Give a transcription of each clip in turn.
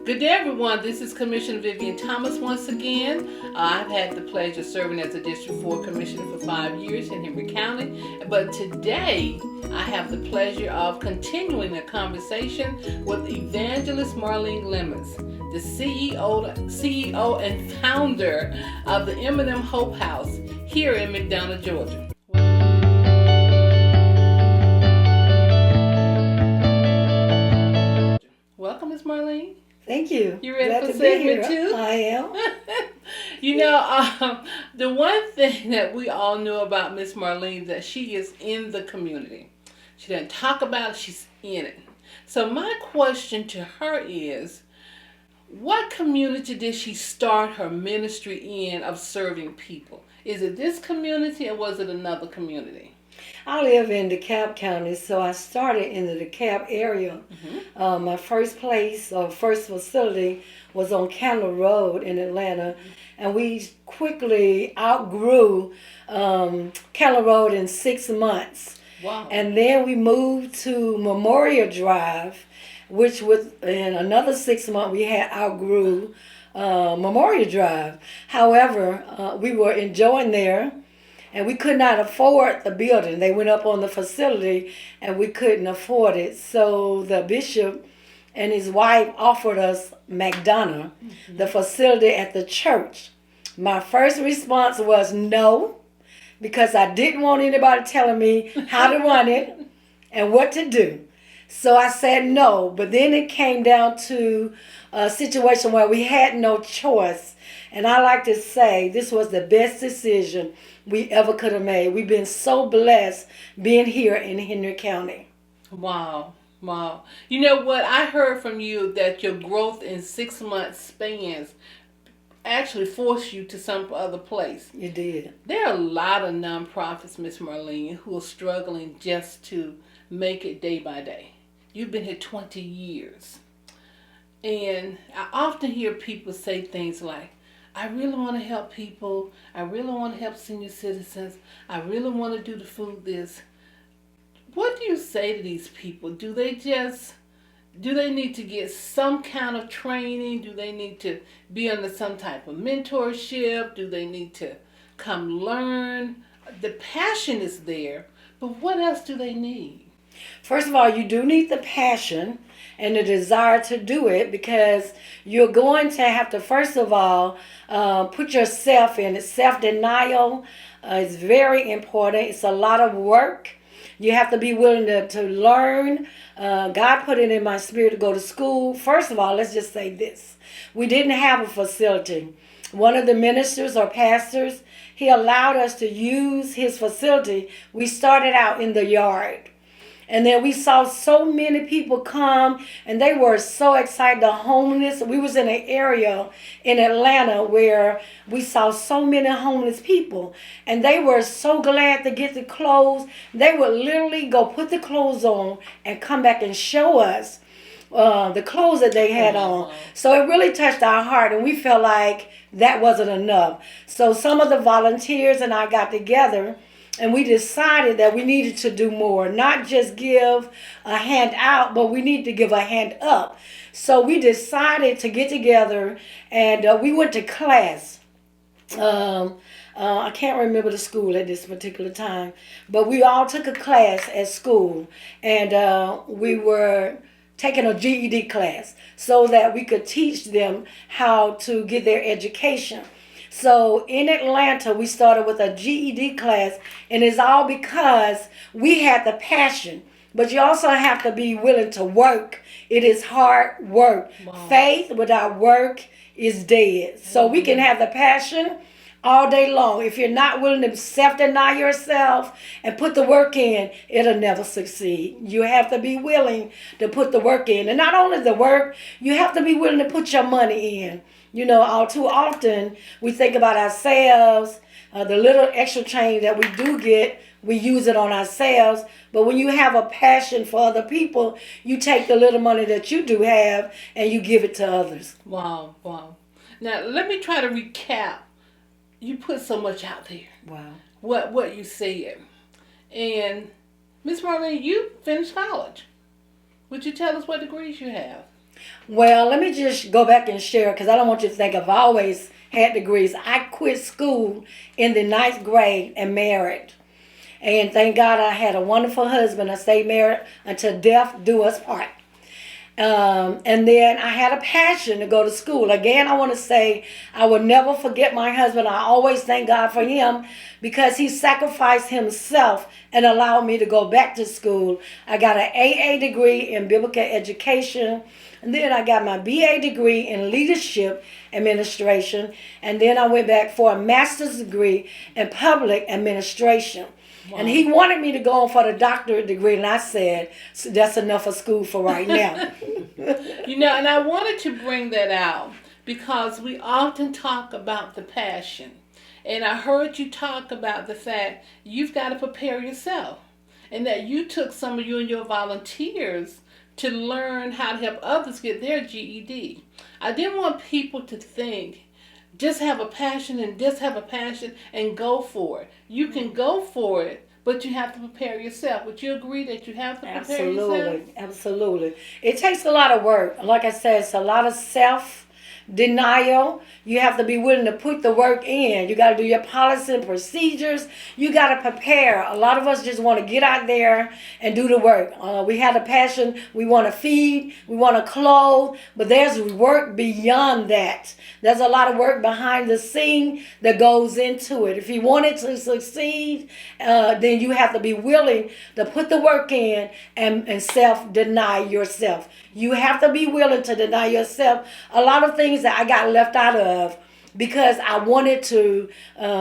Good day, everyone. This is Commissioner Vivian Thomas once again. I've had the pleasure of serving as a District 4 Commissioner for 5 years in Henry County. But today, I have the pleasure of continuing a conversation with Evangelist Marlene Lemons, the CEO and founder of the M&M Hope House here in McDonough, Georgia. Welcome, Ms. Marlene. Thank you. You ready Glad for to segment be here. two? I am. The one thing that we all know about Miss Marlene that she is in the community. She doesn't talk about it, she's in it. So my question to her is, what community did she start her ministry in of serving people? Is it this community or was it another community? I live in DeKalb County, so I started in the DeKalb area. Mm-hmm. My first facility was on Candler Road in Atlanta, and we quickly outgrew Candler Road in 6 months. Wow. And then we moved to Memorial Drive, which in another 6 months we had outgrew Memorial Drive. However, we were enjoying there. And we could not afford the building. They went up on the facility and we couldn't afford it. So the bishop and his wife offered us McDonough, the facility at the church. My first response was no, because I didn't want anybody telling me how to run it and what to do. So I said no, but then it came down to a situation where we had no choice. And I like to say this was the best decision we ever could have made. We've been so blessed being here in Henry County. Wow. You know what? I heard from you that your growth in 6 months spans actually forced you to some other place. You did. There are a lot of nonprofits, Miss Marlene, who are struggling just to make it day by day. You've been here 20 years. And I often hear people say things like, I really want to help people. I really want to help senior citizens. I really want to do the food this. What do you say to these people? Do they need to get some kind of training? Do they need to be under some type of mentorship? Do they need to come learn? The passion is there, but what else do they need? First of all, you do need the passion and the desire to do it, because you're going to have to, first of all, put yourself in it. Self-denial is very important. It's a lot of work. You have to be willing to learn. God put it in my spirit to go to school. First of all, let's just say this. We didn't have a facility. One of the ministers or pastors, he allowed us to use his facility. We started out in the yard. And then we saw so many people come, and they were so excited. The homeless, we was in an area in Atlanta where we saw so many homeless people, and they were so glad to get the clothes. They would literally go put the clothes on and come back and show us the clothes that they had on. So it really touched our heart, and we felt like that wasn't enough. So some of the volunteers and I got together, and we decided that we needed to do more, not just give a hand out, but we need to give a hand up. So we decided to get together, and we went to class. I can't remember the school at this particular time, but we all took a class at school, and we were taking a GED class so that we could teach them how to get their education. So in Atlanta, we started with a GED class, and it's all because we had the passion. But you also have to be willing to work. It is hard work. Wow. Faith without work is dead. So we can have the passion all day long. If you're not willing to self-deny yourself and put the work in, it'll never succeed. You have to be willing to put the work in. And not only the work, you have to be willing to put your money in. You know, all too often we think about ourselves, the little extra change that we do get, we use it on ourselves. But when you have a passion for other people, you take the little money that you do have and you give it to others. Wow. Now, let me try to recap. You put so much out there. Wow. What you said. And Miss Marlene, you finished college. Would you tell us what degrees you have? Well, let me just go back and share because I don't want you to think I've always had degrees. I quit school in the ninth grade and married. And thank God I had a wonderful husband. I stayed married until death do us part. And then I had a passion to go to school. Again, I want to say I will never forget my husband. I always thank God for him because he sacrificed himself and allowed me to go back to school. I got an AA degree in biblical education. And then I got my BA degree in leadership administration. And then I went back for a master's degree in public administration. Wow. And he wanted me to go on for the doctorate degree, and I said, so that's enough of school for right now. And I wanted to bring that out because we often talk about the passion. And I heard you talk about the fact you've got to prepare yourself. And that you took some of you and your volunteers to learn how to help others get their GED. I didn't want people to think, just have a passion and go for it. You can go for it, but you have to prepare yourself. Would you agree that you have to prepare yourself? Absolutely. It takes a lot of work. Like I said, it's a lot of self-denial. You have to be willing to put the work in. You got to do your policy and procedures. You got to prepare. A lot of us just want to get out there and do the work. We have a passion. We want to feed. We want to clothe. But there's work beyond that. There's a lot of work behind the scene that goes into it. If you want it to succeed, then you have to be willing to put the work in and self-deny yourself. You have to be willing to deny yourself a lot of things that I got left out of because I wanted to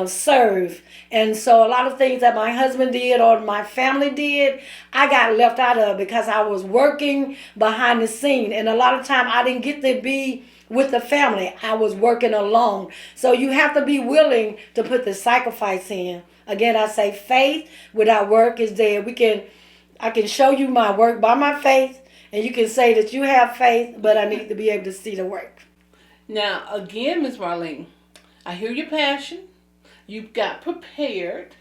serve. And so a lot of things that my husband did or my family did, I got left out of because I was working behind the scene. And a lot of time I didn't get to be with the family. I was working alone. So you have to be willing to put the sacrifice in. Again, I say faith without work is dead. I can show you my work by my faith, and you can say that you have faith, but I need to be able to see the work. Now, again, Ms. Marlene, I hear your passion. You got prepared.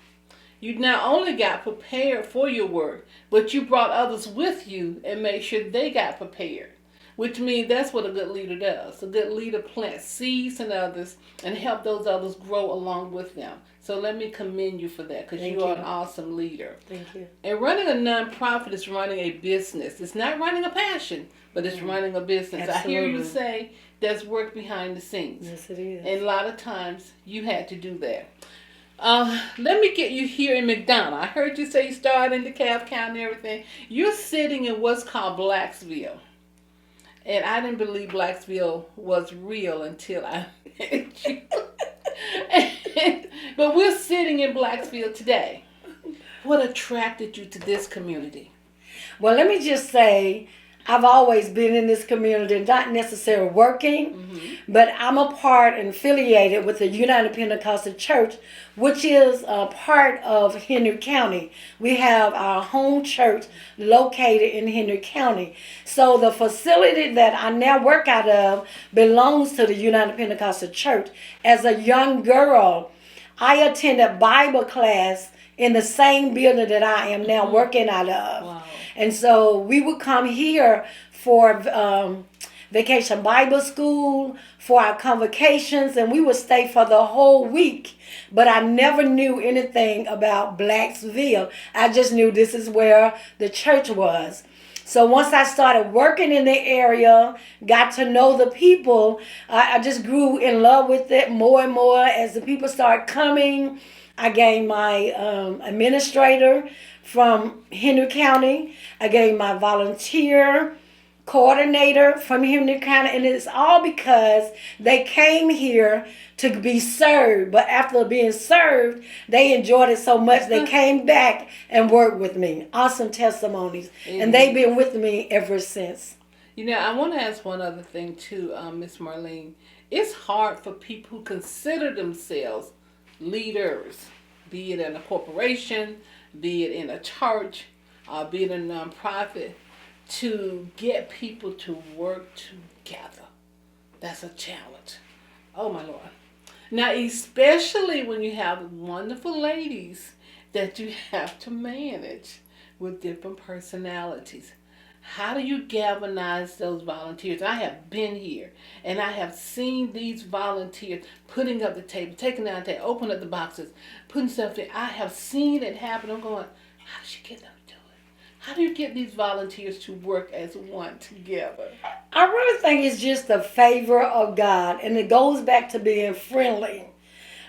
You not only got prepared for your work, but you brought others with you and made sure they got prepared. Which means that's what a good leader does. A good leader plants seeds in others and help those others grow along with them. So let me commend you for that because you are an awesome leader. Thank you. And running a nonprofit is running a business. It's not running a passion, but it's running a business. Absolutely. I hear you say there's work behind the scenes. Yes, it is. And a lot of times you had to do that. Let me get you here in McDonough. I heard you say you started in DeKalb County and everything. You're sitting in what's called Blacksville. And I didn't believe Blacksville was real until I met you. But we're sitting in Blacksville today. What attracted you to this community? Well, let me just say, I've always been in this community, not necessarily working, but I'm a part and affiliated with the United Pentecostal Church, which is a part of Henry County. We have our home church located in Henry County. So the facility that I now work out of belongs to the United Pentecostal Church. As a young girl, I attended Bible class in the same building that I am now working out of. Wow. And so we would come here for vacation Bible school, for our convocations, and we would stay for the whole week. But I never knew anything about Blacksville. I just knew this is where the church was. So once I started working in the area, got to know the people, I just grew in love with it more and more. As the people started coming, I gained my administrator from Henry County. I gained my volunteer coordinator from Henry County. And it's all because they came here to be served. But after being served, they enjoyed it so much they came back and worked with me. Awesome testimonies. And they've been with me ever since. I want to ask one other thing too, Miss Marlene. It's hard for people who consider themselves leaders, be it in a corporation, be it in a church, be it in a nonprofit, to get people to work together. That's a challenge. Oh my Lord. Now, especially when you have wonderful ladies that you have to manage with different personalities. How do you galvanize those volunteers? I have been here and I have seen these volunteers putting up the table, taking down the table, opening up the boxes, putting stuff in. I have seen it happen. I'm going, how did you get them to do it? How do you get these volunteers to work as one together? I really think it's just the favor of God, and it goes back to being friendly.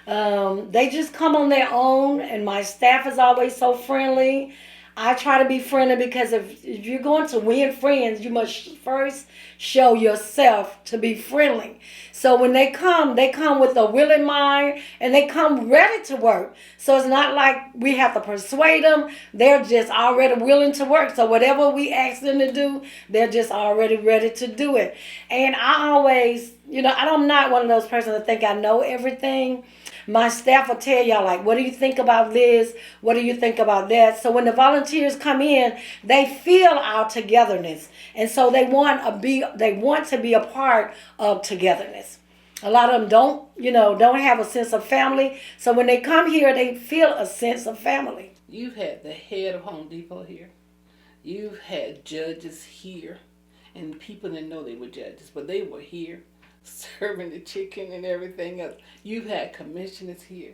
They just come on their own, and my staff is always so friendly. I try to be friendly because if you're going to win friends, you must first show yourself to be friendly. So when they come with a willing mind, and they come ready to work. So it's not like we have to persuade them. They're just already willing to work. So whatever we ask them to do, they're just already ready to do it. And I always, I'm not one of those persons that think I know everything. My staff will tell y'all, like, what do you think about this? What do you think about that? So when the volunteers come in, they feel our togetherness. And so they want to be a part of togetherness. A lot of them don't have a sense of family. So when they come here, they feel a sense of family. You've had the head of Home Depot here. You've had judges here. And people didn't know they were judges, but they were here, serving the chicken and everything else. You've had commissioners here.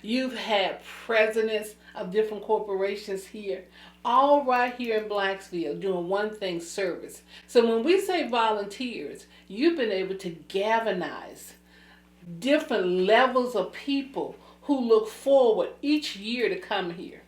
You've had presidents of different corporations here, all right here in Blacksville doing one thing, service. So when we say volunteers, you've been able to galvanize different levels of people who look forward each year to come here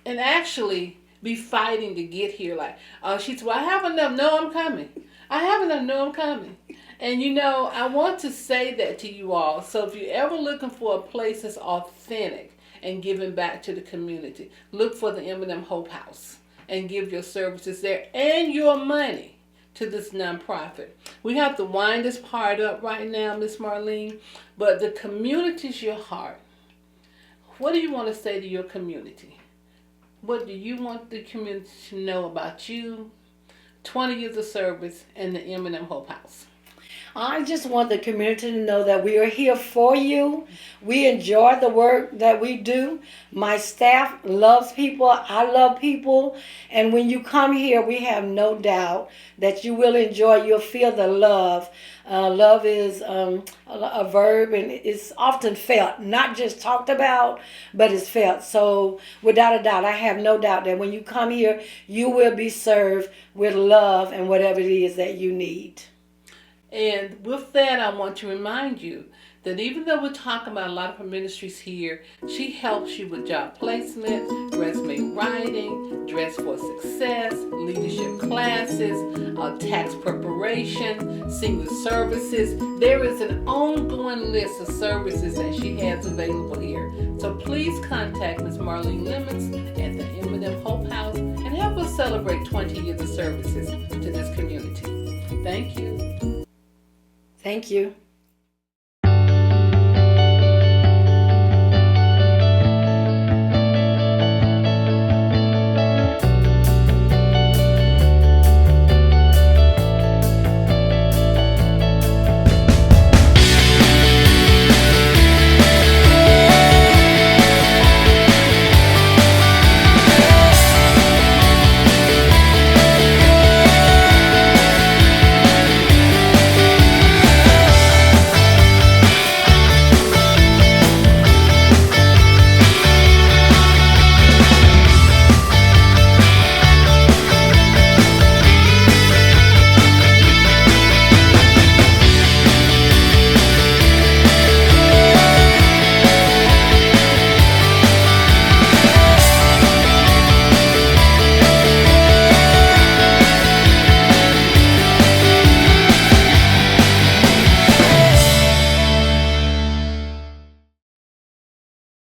and actually be fighting to get here. Like, she said, well, I have enough. No, I'm coming. I have enough. No, I'm coming. And I want to say that to you all. So if you're ever looking for a place that's authentic and giving back to the community, look for the M&M Hope House and give your services there and your money to this nonprofit. We have to wind this part up right now, Miss Marlene, but the community's your heart. What do you want to say to your community? What do you want the community to know about you, 20 years of service, and the M&M Hope House? I just want the community to know that we are here for you. We enjoy the work that we do. My staff loves people. I love people. And when you come here, we have no doubt that you will enjoy. You'll feel the love. Love is a verb, and it's often felt, not just talked about, but it's felt. So without a doubt, I have no doubt that when you come here, you will be served with love and whatever it is that you need. And with that, I want to remind you that even though we're talking about a lot of her ministries here, she helps you with job placement, resume writing, dress for success, leadership classes, tax preparation, senior services. There is an ongoing list of services that she has available here. So please contact Ms. Marlene Lemons at the M&M Hope House and help us celebrate 20 years of services to this community. Thank you. Thank you.